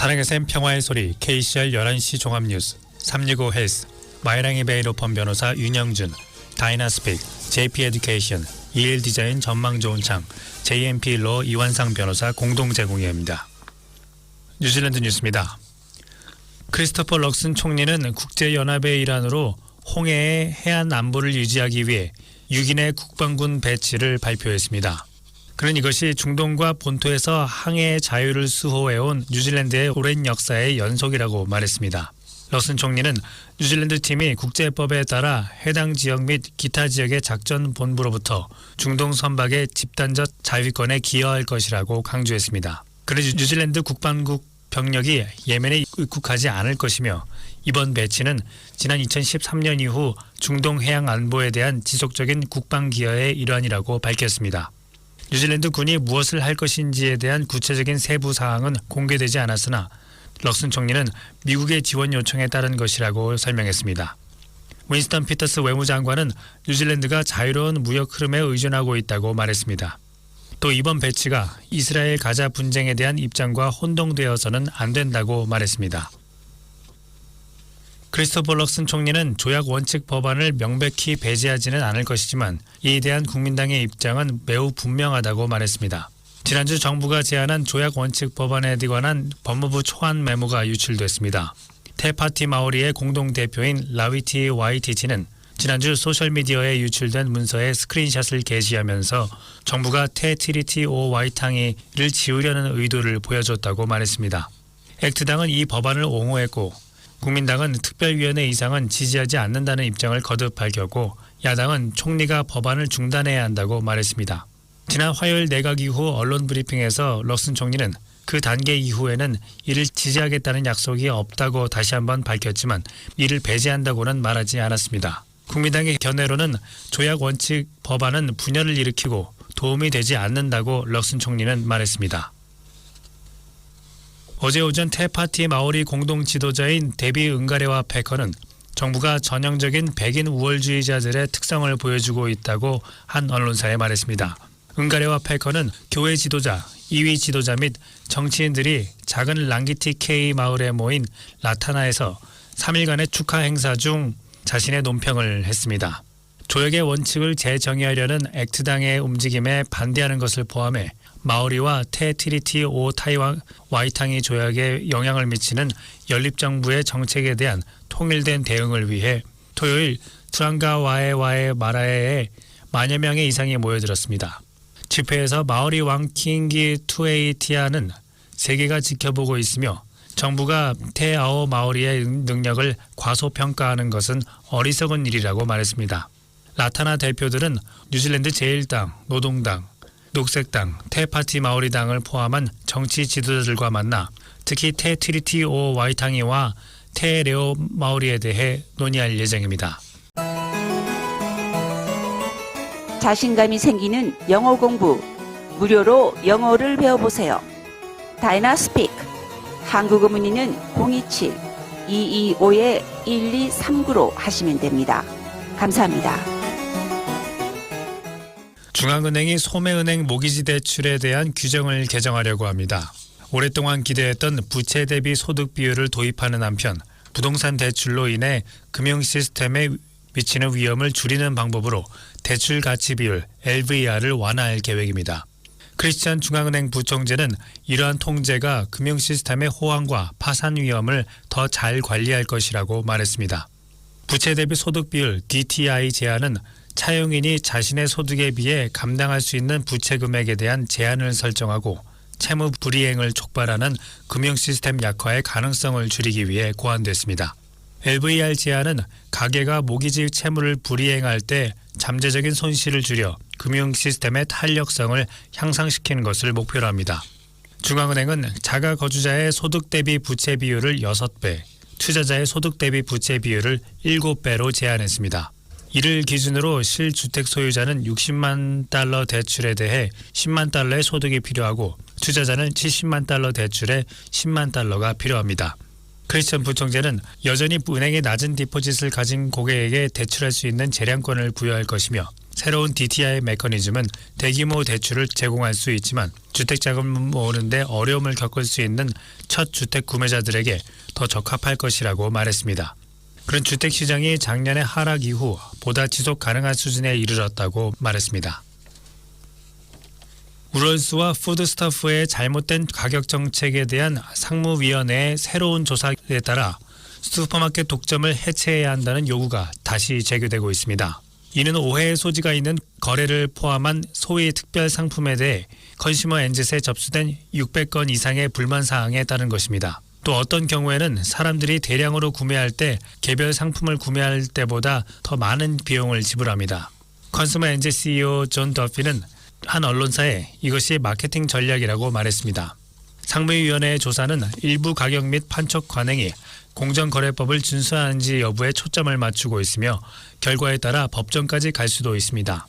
사랑의 샘 평화의 소리 KCR 11시 종합뉴스 365 헬스 마이랑이 베이로펌 변호사 윤영준 다이나스픽 JP 에듀케이션 EL 디자인 전망 좋은 창 JMP 로 이완상 변호사 공동 제공입니다. 뉴질랜드 뉴스입니다. 크리스토퍼 럭슨 총리는 국제연합의 일환으로 홍해의 해안 안보를 유지하기 위해 6인의 국방군 배치를 발표했습니다. 그는 이것이 중동과 본토에서 항해의 자유를 수호해온 뉴질랜드의 오랜 역사의 연속이라고 말했습니다. 럭슨 총리는 뉴질랜드 팀이 국제법에 따라 해당 지역 및 기타 지역의 작전 본부로부터 중동 선박의 집단적 자위권에 기여할 것이라고 강조했습니다. 그는 뉴질랜드 국방국 병력이 예멘에 입국하지 않을 것이며 이번 배치는 지난 2013년 이후 중동 해양 안보에 대한 지속적인 국방 기여의 일환이라고 밝혔습니다. 뉴질랜드 군이 무엇을 할 것인지에 대한 구체적인 세부 사항은 공개되지 않았으나 럭슨 총리는 미국의 지원 요청에 따른 것이라고 설명했습니다. 윈스턴 피터스 외무장관은 뉴질랜드가 자유로운 무역 흐름에 의존하고 있다고 말했습니다. 또 이번 배치가 이스라엘 가자 분쟁에 대한 입장과 혼동되어서는 안 된다고 말했습니다. 크리스토퍼 럭슨 총리는 조약 원칙 법안을 명백히 배제하지는 않을 것이지만 이에 대한 국민당의 입장은 매우 분명하다고 말했습니다. 지난주 정부가 제안한 조약 원칙 법안에 관한 법무부 초안 메모가 유출됐습니다. 테파티 마오리의 공동대표인 라위티 와이티티는 지난주 소셜미디어에 유출된 문서의 스크린샷을 게시하면서 정부가 테트리티 오 와이탕이를 지우려는 의도를 보여줬다고 말했습니다. 액트당은 이 법안을 옹호했고 국민당은 특별위원회 이상은 지지하지 않는다는 입장을 거듭 밝혔고 야당은 총리가 법안을 중단해야 한다고 말했습니다. 지난 화요일 내각 이후 언론 브리핑에서 럭슨 총리는 그 단계 이후에는 이를 지지하겠다는 약속이 없다고 다시 한번 밝혔지만 이를 배제한다고는 말하지 않았습니다. 국민당의 견해로는 조약 원칙 법안은 분열을 일으키고 도움이 되지 않는다고 럭슨 총리는 말했습니다. 어제 오전 테파티 마오리 공동 지도자인 데비 은가레와 페커는 정부가 전형적인 백인 우월주의자들의 특성을 보여주고 있다고 한 언론사에 말했습니다. 은가레와 페커는 교회 지도자, 이위 지도자 및 정치인들이 작은 랑기티 K 마을에 모인 라타나에서 3일간의 축하 행사 중 자신의 논평을 했습니다. 조약의 원칙을 재정의하려는 액트당의 움직임에 반대하는 것을 포함해 마오리와 테트리티 오 타이완 와이탕이 조약에 영향을 미치는 연립정부의 정책에 대한 통일된 대응을 위해 토요일 투랑가와에와에 마라에에 만여 명의 이상이 모여들었습니다. 집회에서 마오리 왕 킹기 투에이티아는 세계가 지켜보고 있으며 정부가 테아오 마오리의 능력을 과소평가하는 것은 어리석은 일이라고 말했습니다. 라타나 대표들은 뉴질랜드 제1당, 노동당, 녹색당, 테파티 마오리당을 포함한 정치 지도자들과 만나 특히 테트리티 오 와이탕이와 테레오 마오리에 대해 논의할 예정입니다. 자신감이 생기는 영어 공부, 무료로 영어를 배워보세요. 다이나스픽, 한국어 문의는 027-225-1239로 하시면 됩니다. 감사합니다. 중앙은행이 소매은행 모기지 대출에 대한 규정을 개정하려고 합니다. 오랫동안 기대했던 부채 대비 소득 비율을 도입하는 한편 부동산 대출로 인해 금융 시스템에 미치는 위험을 줄이는 방법으로 대출 가치 비율 LVR을 완화할 계획입니다. 크리스찬 중앙은행 부총재는 이러한 통제가 금융 시스템의 호황과 파산 위험을 더 잘 관리할 것이라고 말했습니다. 부채 대비 소득 비율 DTI 제한은 차용인이 자신의 소득에 비해 감당할 수 있는 부채 금액에 대한 제한을 설정하고 채무 불이행을 촉발하는 금융 시스템 약화의 가능성을 줄이기 위해 고안됐습니다. LVR 제한은 가계가 모기지 채무를 불이행할 때 잠재적인 손실을 줄여 금융 시스템의 탄력성을 향상시키는 것을 목표로 합니다. 중앙은행은 자가 거주자의 소득 대비 부채 비율을 6배, 투자자의 소득 대비 부채 비율을 7배로 제한했습니다. 이를 기준으로 실주택 소유자는 60만 달러 대출에 대해 10만 달러의 소득이 필요하고 투자자는 70만 달러 대출에 10만 달러가 필요합니다. 크리스천 부총재는 여전히 은행의 낮은 디포짓을 가진 고객에게 대출할 수 있는 재량권을 부여할 것이며 새로운 DTI 메커니즘은 대규모 대출을 제공할 수 있지만 주택자금을 모으는데 어려움을 겪을 수 있는 첫 주택 구매자들에게 더 적합할 것이라고 말했습니다. 그런 주택시장이 작년의 하락 이후 보다 지속 가능한 수준에 이르렀다고 말했습니다. 우럴스와 푸드스타프의 잘못된 가격 정책에 대한 상무위원회의 새로운 조사에 따라 슈퍼마켓 독점을 해체해야 한다는 요구가 다시 제기되고 있습니다. 이는 오해의 소지가 있는 거래를 포함한 소위 특별 상품에 대해 컨슈머 엔젯에 접수된 600건 이상의 불만 사항에 따른 것입니다. 또 어떤 경우에는 사람들이 대량으로 구매할 때 개별 상품을 구매할 때보다 더 많은 비용을 지불합니다. 컨슈머 엔젯 CEO 존 더피는 한 언론사에 이것이 마케팅 전략이라고 말했습니다. 상무위원회의 조사는 일부 가격 및 판촉 관행이 공정거래법을 준수하는지 여부에 초점을 맞추고 있으며 결과에 따라 법정까지 갈 수도 있습니다.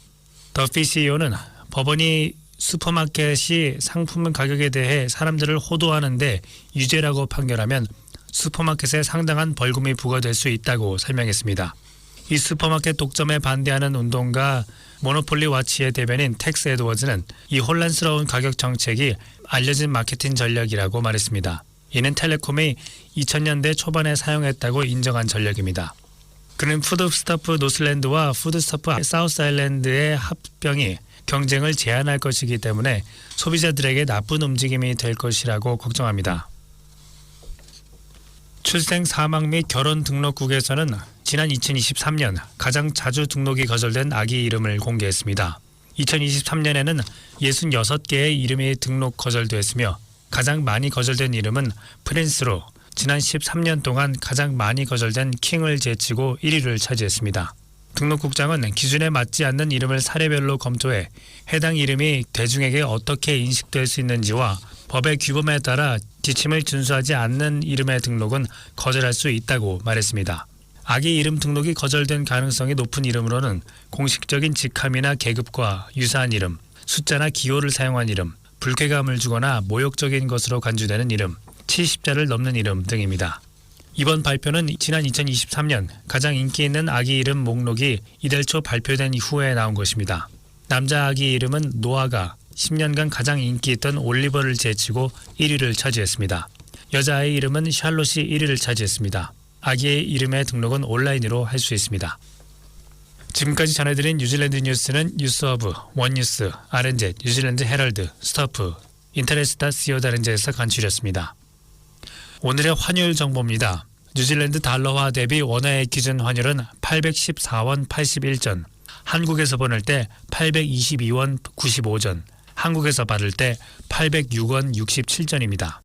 더피 CEO는 법원이 슈퍼마켓이 상품 가격에 대해 사람들을 호도하는데 유죄라고 판결하면 슈퍼마켓에 상당한 벌금이 부과될 수 있다고 설명했습니다. 이 슈퍼마켓 독점에 반대하는 운동가 모노폴리 와치의 대변인 텍스 에드워즈는 이 혼란스러운 가격 정책이 알려진 마케팅 전략이라고 말했습니다. 이는 텔레콤이 2000년대 초반에 사용했다고 인정한 전략입니다. 그는 푸드스타프 노슬랜드와 푸드스타프 사우스 아일랜드의 합병이 경쟁을 제한할 것이기 때문에 소비자들에게 나쁜 움직임이 될 것이라고 걱정합니다. 출생, 사망 및 결혼 등록국에서는 지난 2023년 가장 자주 등록이 거절된 아기 이름을 공개했습니다. 2023년에는 66개의 이름이 등록 거절되었으며 가장 많이 거절된 이름은 프린스로 지난 13년 동안 가장 많이 거절된 킹을 제치고 1위를 차지했습니다. 등록국장은 기준에 맞지 않는 이름을 사례별로 검토해 해당 이름이 대중에게 어떻게 인식될 수 있는지와 법의 규범에 따라 지침을 준수하지 않는 이름의 등록은 거절할 수 있다고 말했습니다. 아기 이름 등록이 거절된 가능성이 높은 이름으로는 공식적인 직함이나 계급과 유사한 이름, 숫자나 기호를 사용한 이름, 불쾌감을 주거나 모욕적인 것으로 간주되는 이름, 70자를 넘는 이름 등입니다. 이번 발표는 지난 2023년 가장 인기 있는 아기 이름 목록이 이달 초 발표된 이후에 나온 것입니다. 남자 아기 이름은 노아가 10년간 가장 인기 있던 올리버를 제치고 1위를 차지했습니다. 여자아이 이름은 샬롯이 1위를 차지했습니다. 아기의 이름의 등록은 온라인으로 할 수 있습니다. 지금까지 전해드린 뉴질랜드 뉴스는 뉴스허브, 원뉴스, RNZ, 뉴질랜드 헤럴드, 스토프, 인터넷.co.nz에서 간추렸습니다. 오늘의 환율 정보입니다. 뉴질랜드 달러화 대비 원화의 기준 환율은 814원 81전, 한국에서 보낼 때 822원 95전, 한국에서 받을 때 806원 67전입니다.